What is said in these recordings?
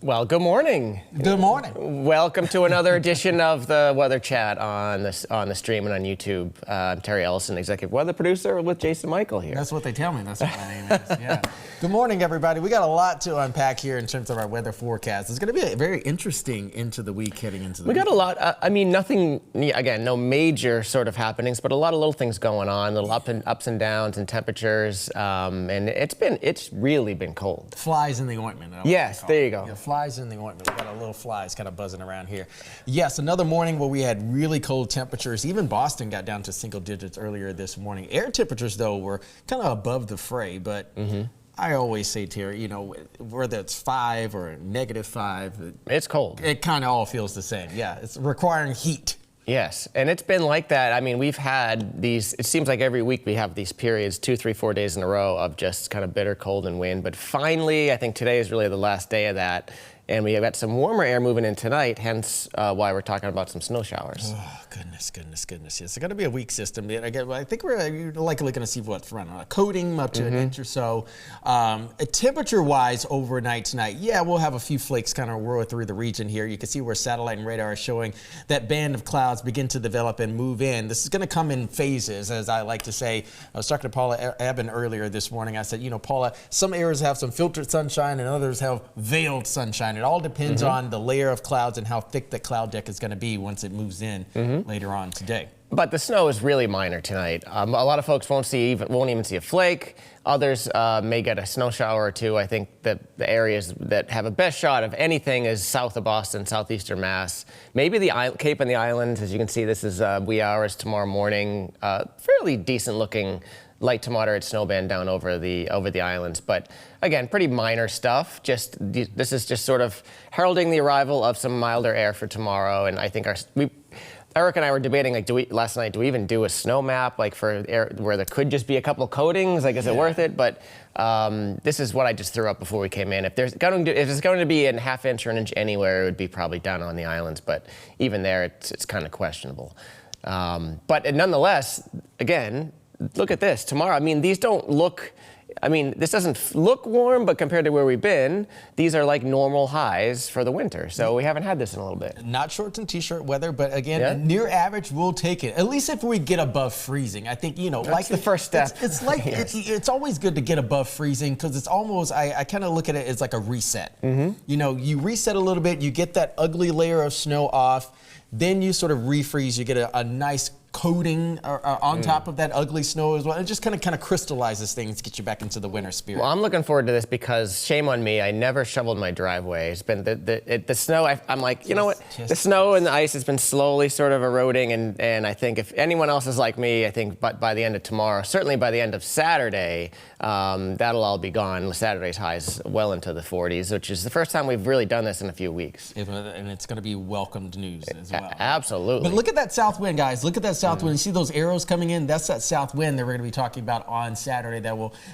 Well, good morning. Good morning. Welcome to another edition of the Weather Chat on the stream and on YouTube. I'm Terry Eliasen, executive weather producer, with Jason Mikell here. That's what they tell me. That's what my name is. Yeah. Good morning, everybody. We got a lot to unpack here in terms of our weather forecast. It's going to be very interesting into the week, heading into the week. We got a lot. I mean, nothing. Again, no major sort of happenings, but a lot of little things going on, little ups and downs in temperatures, and it's really been cold. Flies in the ointment. Yes, there you go. Yeah, flies in the ointment. We got a little flies kind of buzzing around here. Yes, another morning where we had really cold temperatures. Even Boston got down to single digits earlier this morning. Air temperatures, though, were kind of above the fray, but I always say, Terry, you know, whether it's 5 or -5, it's cold. It kind of all feels the same. Yeah, it's requiring heat. Yes, and it's been like that. I mean, we've had these, it seems like every week we have these periods, 2, 3, 4 days in a row of just kind of bitter cold and wind. But finally, I think today is really the last day of that. And we have got some warmer air moving in tonight, hence why we're talking about some snow showers. Oh, goodness. Yes, it's going to be a weak system. Again, I think we're likely going to see what's running on a coating up to an inch or so. Temperature-wise, overnight tonight, yeah, we'll have a few flakes kind of whirl through the region here. You can see where satellite and radar are showing that band of clouds begin to develop and move in. This is going to come in phases, as I like to say. I was talking to Paula Eben earlier this morning. I said, you know, Paula, some areas have some filtered sunshine and others have veiled sunshine. It all depends on the layer of clouds and how thick the cloud deck is going to be once it moves in later on today. But the snow is really minor tonight. A lot of folks won't even see a flake. Others may get a snow shower or two. I think that the areas that have a best shot of anything is south of Boston, southeastern Mass. Maybe the Cape and the Islands. As you can see, this is wee hours tomorrow morning. Fairly decent looking light to moderate snow band down over the islands, but again, pretty minor stuff. This is just sort of heralding the arrival of some milder air for tomorrow. And I think Eric and I were debating, like, last night, do we even do a snow map, like, for air where there could just be a couple of coatings? Like, is it worth it? But this is what I just threw up before we came in. If it's going to be a ½ inch or an inch anywhere, it would be probably down on the islands. But even there, it's kind of questionable. But nonetheless, again, look at this. Tomorrow, I mean, these don't look, I mean, this doesn't look warm, but compared to where we've been, these are like normal highs for the winter. So we haven't had this in a little bit. Not shorts and t-shirt weather, but again, near average, we'll take it. At least if we get above freezing. I think, you know, that's like the first step. It's like, it's always good to get above freezing because it's almost, I kind of look at it as like a reset. You know, you reset a little bit, you get that ugly layer of snow off, then you sort of refreeze, you get a nice coating on top of that ugly snow as well. It just kind of crystallizes things to get you back into the winter spirit. Well, I'm looking forward to this because shame on me, I never shoveled my driveway. It's been the snow. I'm like, you know what? The snow and the ice has been slowly sort of eroding, and I think if anyone else is like me, I think by the end of tomorrow, certainly by the end of Saturday, that'll all be gone. Saturday's highs well into the 40s, which is the first time we've really done this in a few weeks. And it's going to be welcomed news as well. Absolutely. But look at that south wind, guys. Look at that south wind. You see those arrows coming in? That's that south wind that we're going to be talking about on Saturday,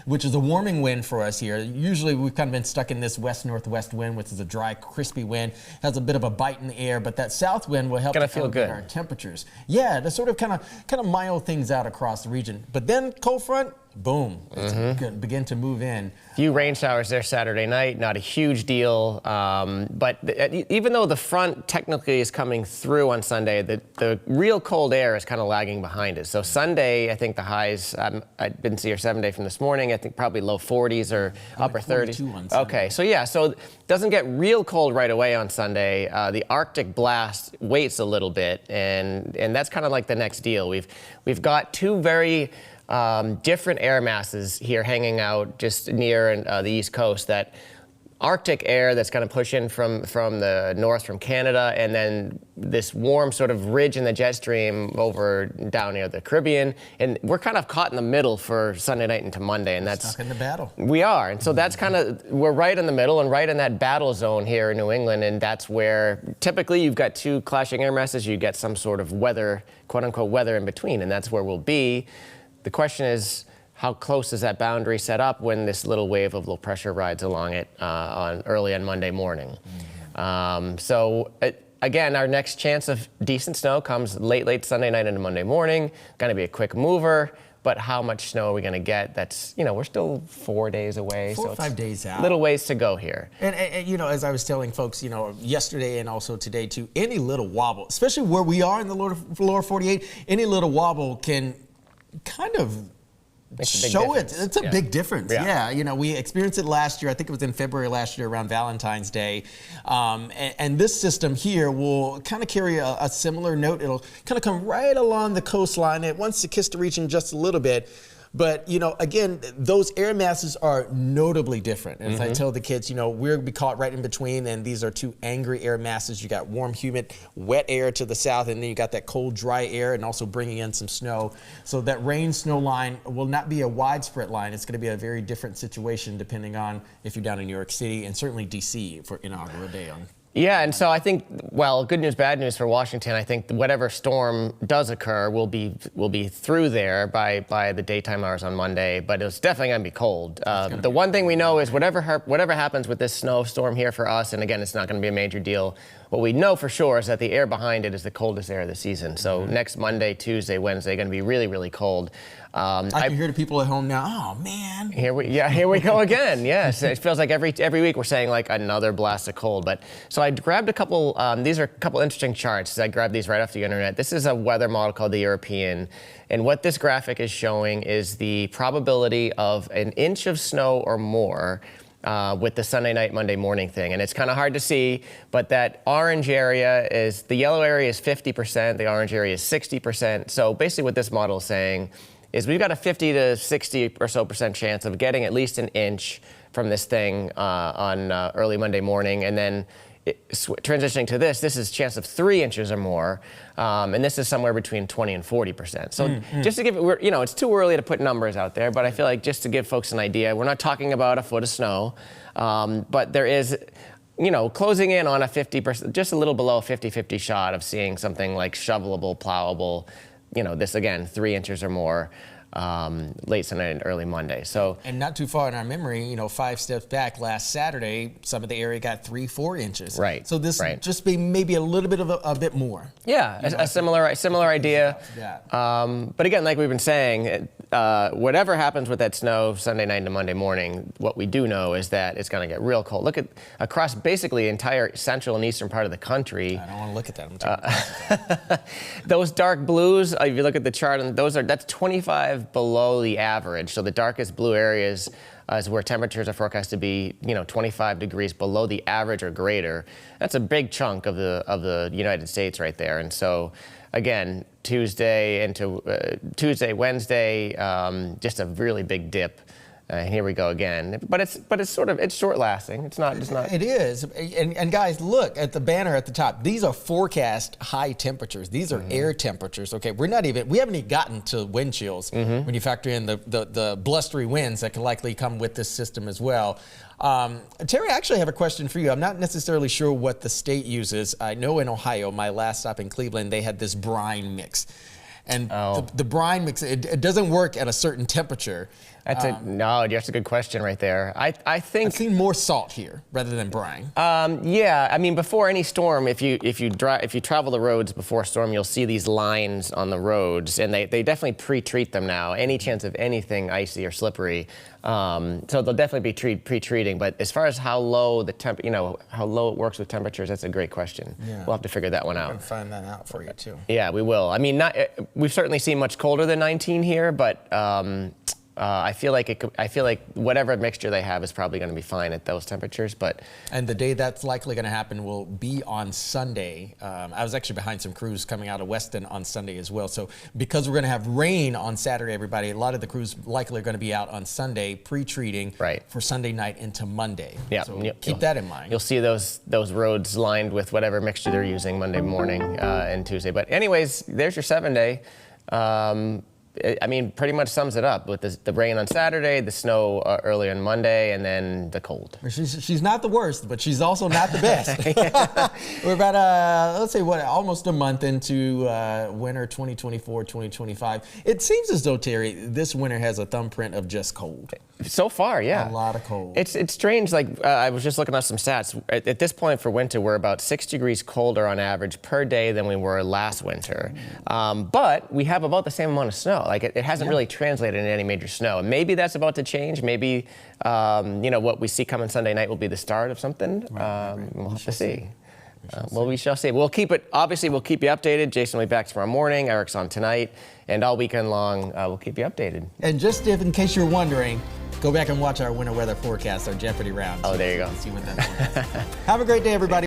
which is a warming wind for us here. Usually we've kind of been stuck in this west-northwest wind, which is a dry, crispy wind. Has a bit of a bite in the air, but that south wind will help feel good. Our temperatures. Yeah, to sort of kind of mild things out across the region. But then cold front, boom, it's going to begin to move in. Few rain showers there Saturday night, not a huge deal. But even though the front technically is coming through on Sunday, the real cold air is kind of lagging behind it. So Sunday, I think the highs, I didn't see your 7-day from this morning, I think probably low 40s or upper 30s. Okay, so yeah, so it doesn't get real cold right away on Sunday. The Arctic blast waits a little bit, and that's kind of like the next deal. We've got two very different air masses here hanging out just near the East Coast. That Arctic air that's going to push in from the north, from Canada, and then this warm sort of ridge in the jet stream over down near the Caribbean. And we're kind of caught in the middle for Sunday night into Monday. And that's stuck in the battle. We are. And so that's kind of, we're right in the middle and right in that battle zone here in New England. And that's where typically you've got two clashing air masses. You get some sort of weather, quote unquote, weather in between. And that's where we'll be. The question is, how close is that boundary set up when this little wave of low pressure rides along it early on Monday morning? Again, our next chance of decent snow comes late Sunday night into Monday morning. Going to be a quick mover. but how much snow are we going to get? That's, we're still 4 days away. 4 or 5 days out. Little ways to go here. And as I was telling folks, yesterday and also today too, any little wobble, especially where we are in the lower 48, any little wobble can kind of show it. It's a big difference. Yeah. We experienced it last year. I think it was in February last year around Valentine's Day. And this system here will kind of carry a similar note. It'll kind of come right along the coastline. It wants to kiss the region just a little bit. But, again, those air masses are notably different. As I tell the kids, we're be caught right in between, and these are two angry air masses. You got warm, humid, wet air to the south, and then you got that cold, dry air, and also bringing in some snow. So that rain-snow line will not be a widespread line. It's going to be a very different situation depending on if you're down in New York City and certainly D.C. for inaugural day on. Yeah, and so I think, well, good news, bad news for Washington. I think whatever storm does occur will be through there by the daytime hours on Monday, but it's definitely going to be cold. The one thing we know is whatever happens with this snowstorm here for us, and again, it's not going to be a major deal. What we know for sure is that the air behind it is the coldest air of the season. So next Monday, Tuesday, Wednesday, going to be really, really cold. I can hear the people at home now. Oh man! Here we go again. Yes, it feels like every week we're saying like another blast of cold. But so I grabbed a couple. These are a couple interesting charts. I grabbed these right off the internet. This is a weather model called the European, and what this graphic is showing is the probability of an inch of snow or more. With the Sunday night, Monday morning thing. And it's kind of hard to see, but that orange area the yellow area is 50%, the orange area is 60%. So basically what this model is saying is we've got a 50 to 60 or so % chance of getting at least an inch from this thing on early Monday morning. And then transitioning to this is a chance of 3 inches or more. And this is somewhere between 20 and 40%. So just to give it, it's too early to put numbers out there, but I feel like just to give folks an idea, we're not talking about a foot of snow, but there is, closing in on a 50%, just a little below a 50-50 shot of seeing something like shovelable, plowable, this again, 3 inches or more. Late Sunday and early Monday. And not too far in our memory, 5 steps back last Saturday, some of the area got 3-4 inches. Right. So this just be maybe a little bit of a bit more. Yeah, a similar idea. Yeah. But again, like we've been saying, whatever happens with that snow Sunday night to Monday morning, what we do know is that it's going to get real cold. Look at across basically the entire central and eastern part of the country. I don't want to look at that. Those dark blues, if you look at the chart, and that's 25 below the average. So the darkest blue areas is where temperatures are forecast to be, 25 degrees below the average or greater. That's a big chunk of the United States right there. And so, again, Tuesday, Wednesday, just a really big dip. Here we go again, but it's short lasting. It's not. It is, and guys, look at the banner at the top. These are forecast high temperatures. These are air temperatures. Okay, we haven't even gotten to wind chills when you factor in the blustery winds that can likely come with this system as well. Terry, I actually have a question for you. I'm not necessarily sure what the state uses. I know in Ohio, my last stop in Cleveland, they had this brine mix. And the brine mix, it doesn't work at a certain temperature. That's a good question right there. I think I've seen more salt here rather than brine. Yeah, I mean, before any storm, if you travel the roads before a storm, you'll see these lines on the roads, and they definitely pre-treat them now. Any chance of anything icy or slippery, so they'll definitely be pre-treating. But as far as how low how low it works with temperatures, that's a great question. Yeah. We'll have to figure that one out. We can find that out for you too. Yeah, we will. I mean, we've certainly seen much colder than 19 here, but. I feel like whatever mixture they have is probably going to be fine at those temperatures. And the day that's likely going to happen will be on Sunday. I was actually behind some crews coming out of Weston on Sunday as well. So because we're going to have rain on Saturday, everybody, a lot of the crews likely are going to be out on Sunday pre-treating for Sunday night into Monday. Yeah, so keep that in mind. You'll see those roads lined with whatever mixture they're using Monday morning and Tuesday. But anyways, there's your 7-day. I mean, pretty much sums it up with the rain on Saturday, the snow early on Monday, and then the cold. She's not the worst, but she's also not the best. We're about, let's say, almost a month into winter 2024, 2025. It seems as though, Terry, this winter has a thumbprint of just cold. So far, yeah. A lot of cold. It's strange. Like I was just looking at some stats. At this point for winter, we're about 6 degrees colder on average per day than we were last winter. But we have about the same amount of snow. Like it hasn't really translated into any major snow. And maybe that's about to change. Maybe what we see coming Sunday night will be the start of something. We'll have to see. Well, we shall see. We'll keep you updated. Jason will be back tomorrow morning. Eric's on tonight. And all weekend long, we'll keep you updated. And just in case you're wondering, go back and watch our winter weather forecast, our Jeopardy round. Oh, there you go. See what that's for. Have a great day, everybody.